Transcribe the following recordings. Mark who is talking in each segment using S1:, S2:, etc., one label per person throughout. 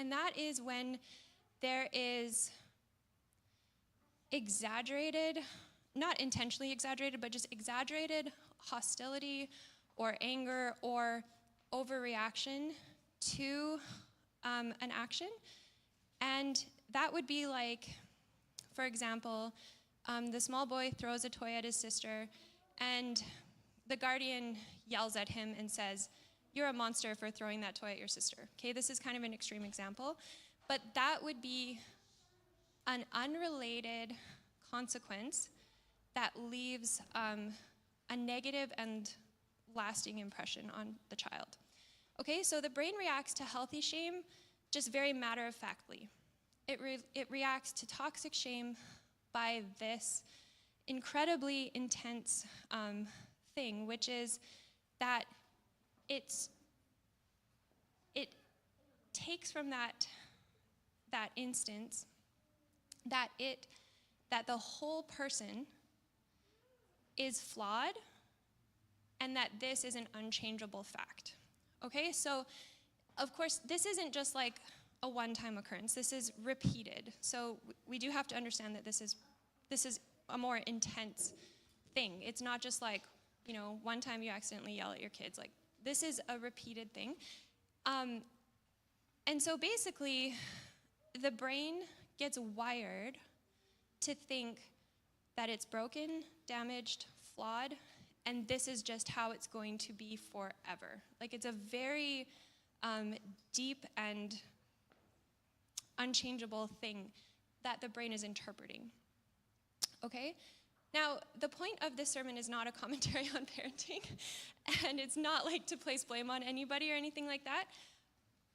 S1: And that is when there is exaggerated, not intentionally exaggerated, but just exaggerated hostility or anger or overreaction to an action. And that would be like, for example, the small boy throws a toy at his sister, and the guardian yells at him and says, "You're a monster for throwing that toy at your sister." Okay, this is kind of an extreme example, but that would be an unrelated consequence that leaves a negative and lasting impression on the child. Okay, so the brain reacts to healthy shame just very matter-of-factly. It reacts to toxic shame by this incredibly intense thing, which is that it takes from that instance that the whole person is flawed and that this is an unchangeable fact. Okay, so of course this isn't just like a one-time occurrence. This is repeated. So we do have to understand that this is a more intense thing. It's not just like, you know, one time you accidentally yell at your kids. Like, this is a repeated thing. And so basically, the brain gets wired to think that it's broken, damaged, flawed, and this is just how it's going to be forever. Like, it's a very deep and unchangeable thing that the brain is interpreting. Okay? Now, the point of this sermon is not a commentary on parenting, and it's not like to place blame on anybody or anything like that.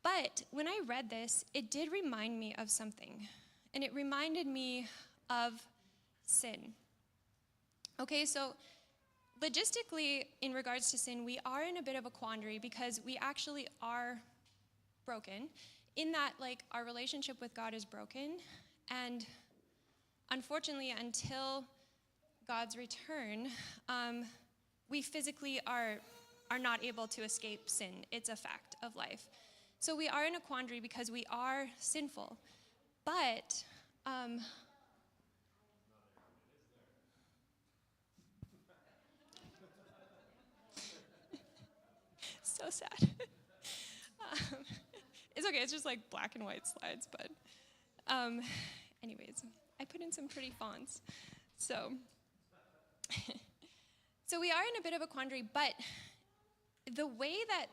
S1: But when I read this, it did remind me of something, and it reminded me of sin. Okay, so logistically, in regards to sin, we are in a bit of a quandary because we actually are broken, in that, like, our relationship with God is broken, and unfortunately, until God's return, we physically are not able to escape sin. It's a fact of life. So we are in a quandary because we are sinful. But so sad. It's okay, it's just like black and white slides, but anyways, I put in some pretty fonts. So we are in a bit of a quandary, but the way that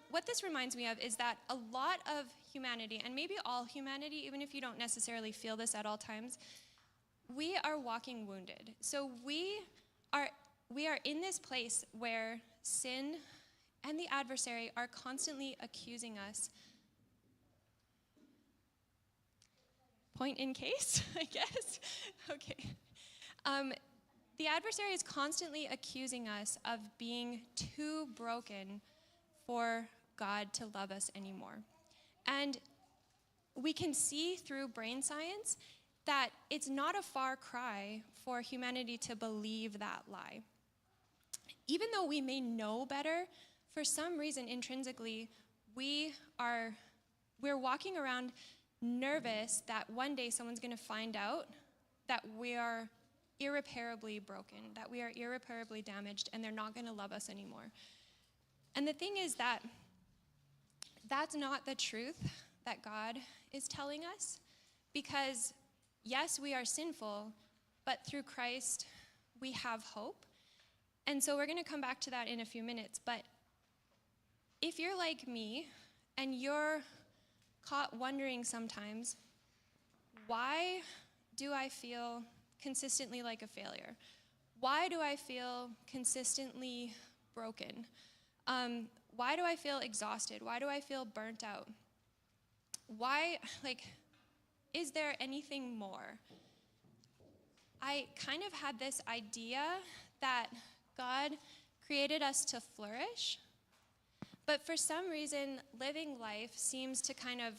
S1: what this reminds me of is that a lot of humanity, and maybe all humanity, even if you don't necessarily feel this at all times, we are walking wounded. So we are in this place where sin and the adversary are constantly accusing us. Point in case, I guess. Okay. The adversary is constantly accusing us of being too broken for God to love us anymore. And we can see through brain science that it's not a far cry for humanity to believe that lie. Even though we may know better, for some reason intrinsically, we're walking around nervous that one day someone's going to find out that we are irreparably broken, that we are irreparably damaged, and they're not going to love us anymore. And the thing is that that's not the truth that God is telling us, because yes, we are sinful, but through Christ, we have hope. And so we're going to come back to that in a few minutes, but if you're like me and you're caught wondering sometimes, why do I feel consistently like a failure? Why do I feel consistently broken? Why do I feel exhausted? Why do I feel burnt out? Why, is there anything more? I kind of had this idea that God created us to flourish, but for some reason, living life seems to kind of